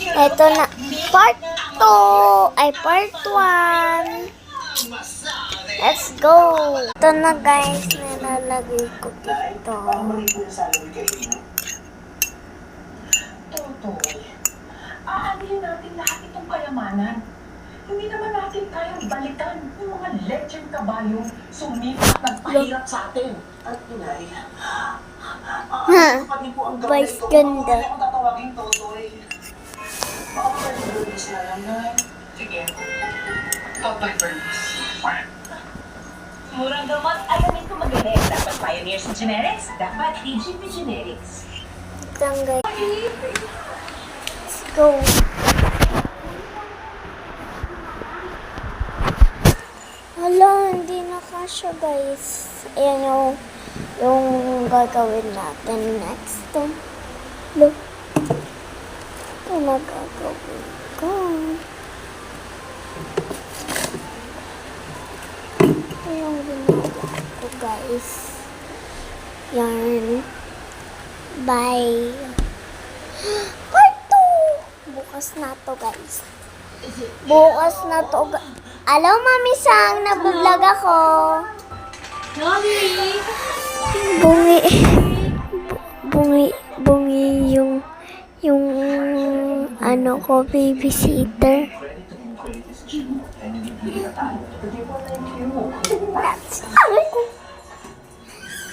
Ito na, part 2, ay part 1. Let's go! Ito na guys, nilalagay ko dito. Totoy, aanin natin lahat itong kayamanan. Hindi naman natin kayang balikan yung mga legend kabayong sumipat at nagpahirap sa atin. At inay, pa din po ang gawin Vice ito. ganda. Kung tatawagin Totoy. Totoy Bernice na lang na. Sige. Totoy Bernice. Murang gamot, alamin ko magaling. Dapat pioneer sa generics, dapat EGP Generics. Ito guys. Let's go. Hala, hindi na kasya guys. Ayan yung gagawin natin next. Look. Ito na gagawin ko. Ito yung ginagawa ko guys. Yarn. Bye. Part 2! Bukas na to guys. Bukas na to guys. Hello, Mami Sang! Nag-vlog ako. Bungi yung ano ko, babysitter.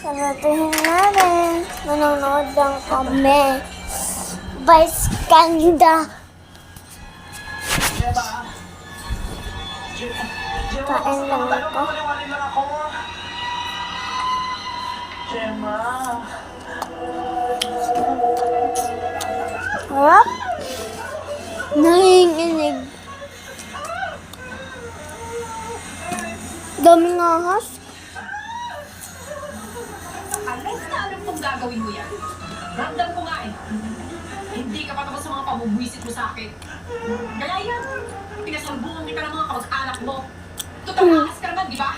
Saratuhin natin. Nanonood lang kami. Vice ganda. Kain lang ako. Gemma. Harap. Nanginginig. Daming ahas. Alam kong gagawin mo yan. Ramdam ko nga eh. Hindi ka pa tapos sa mga pamubwisit mo sa akin. Kaya yan, pinasalubungan kita ng mga kamag-anak mo. Tutamakas ka naman, di ba?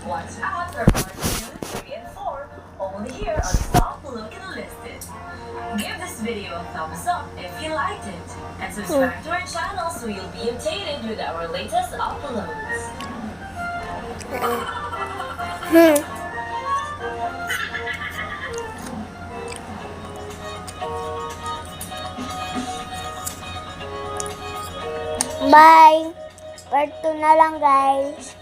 Watch out for parts 2, 3, and 4, only here on Stop Looking Listed. Give this video a thumbs up if you liked it, and subscribe to our channel so you'll be updated with our latest uploads. Bye. Part 2 na lang guys.